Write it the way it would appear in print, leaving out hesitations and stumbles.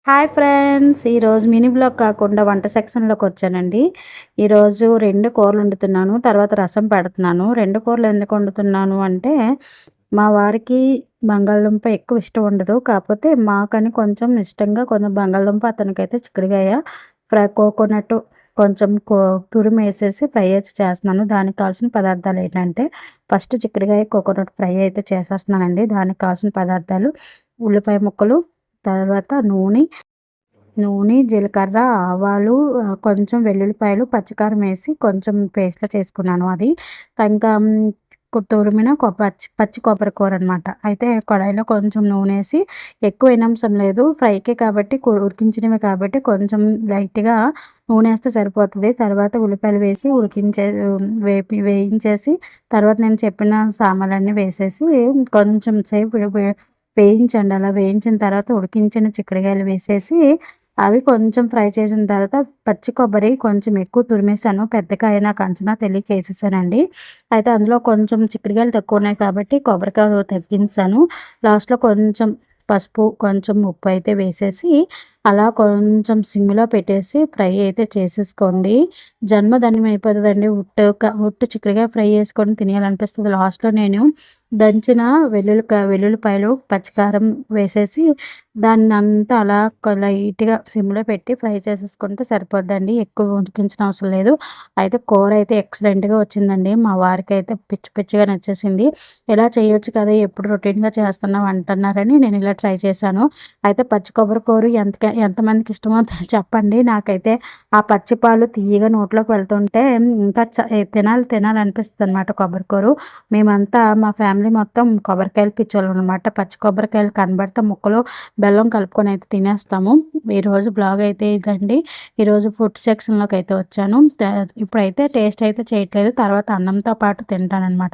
Hi friends! ఈరోజు mini vlog కాకుండా వంట సెక్షన్‌లోకి వచ్చానండి. ఈరోజు 2 కూరలు వండుతున్నాను. తర్వాత రసం పెడుతున్నాను. 2 కూరలు ఎందుకు వండుతున్నాను అంటే, మా వారికి బంగాళదుంప ఎక్కువ ఇష్టం ఉండదు. కాకపోతే మాకని కొంచెం ఇష్టంగా కొంచెం బంగాళదుంప, అతనికైతే చిక్కుడుగాయ కోకోనట్ కొంచెం తురిమేసేసి ఫ్రై అయితే చేస్తున్నాను. దానికి కావాల్సిన పదార్థాలు ఏంటంటే, ఫస్ట్ చిక్కుడుగాయ కోకోనట్ ఫ్రై అయితే చేసేస్తున్నానండి. దానికి కావాల్సిన పదార్థాలు ఉల్లిపాయ ముక్కలు, తర్వాత నూనె, జీలకర్ర, ఆవాలు, కొంచెం వెల్లుల్లిపాయలు, పచ్చికారం వేసి కొంచెం పేస్ట్‌లా చేసుకున్నాను అది. ఇంకా తురిమిన పచ్చి కొబ్బరి కూర అనమాట. అయితే కడాయిలో కొంచెం నూనేసి ఎక్కువ వేయనవసరం లేదు. ఫ్రైకే కాబట్టి ఉడికించినవే కాబట్టి కొంచెం లైట్‌గా నూనేస్తే సరిపోతది. తర్వాత ఉల్లిపాయలు వేసి వేయించేసి తర్వాత నేను చెప్పిన సామాన్లన్నీ వేసేసి కొంచెం సేపు వేయించండి. అలా వేయించిన తర్వాత ఉడికించిన చిక్కుడుగాయలు వేసేసి అవి కొంచెం ఫ్రై చేసిన తర్వాత పచ్చి కొబ్బరి కొంచెం ఎక్కువ తురిమేసాను. పెద్ద కాయ నాకు అంచనా తెలియక ఏసేసానండి. అయితే అందులో కొంచెం చిక్కుడుగాయలు తక్కువ ఉన్నాయి కాబట్టి కొబ్బరికాయ తగ్గించాను. లాస్ట్‌లో కొంచెం పసుపు, కొంచెం ఉప్పు అయితే వేసేసి అలా కొంచెం సిమ్‌లో పెట్టేసి ఫ్రై అయితే చేసేసుకోండి. జన్మధన్యం అయిపోతదండి. ఉట్టు చిక్కుడుగాయ ఫ్రై చేసుకొని తినేయాలనిపిస్తది. లాస్ట్‌లో నేను దంచిన వెల్లుల్లిపాయలు, పచ్చికారం వేసేసి దాన్నంతా అలా లైట్‌గా సిమ్‌లో పెట్టి ఫ్రై చేసేసుకుంటే సరిపోద్దండి. ఎక్కువ ఉడికించిన అవసరం లేదు. అయితే కూర అయితే ఎక్సలెంట్‌గా వచ్చిందండి. మా వారికైతే పిచ్చి పిచ్చిగా నచ్చేసింది. ఇలా చేయొచ్చు కదా! ఎప్పుడు రొటీన్‌గా చేస్తున్నావు అంటున్నారని నేను ఇలా ట్రై చేశాను. అయితే పచ్చి కొబ్బరి కూర ఎంతమందికి ఇష్టమో చెప్పండి. నాకైతే ఆ పచ్చి పాలు తియ్యగా నోట్లోకి వెళ్తుంటే ఇంకా తినాలనిపిస్తదనమాట కొబ్బరి కూర. మేమంతా మా ఫ్యామిలీ మొత్తం కొబ్బరికాయలు పిచ్చోళ్ళమనమాట. పచ్చి కొబ్బరికాయలు కనబడితే ముక్కలో బెల్లం కలుపుకొని అయితే తినేస్తాము. ఈరోజు బ్లాగ్ అయితే ఇదండి. ఈరోజు ఫుడ్ సెక్షన్‌లోకి అయితే వచ్చాను. ఇప్పుడైతే టేస్ట్ అయితే చేయట్లేదు. తర్వాత అన్నంతో పాటు తింటాననమాట.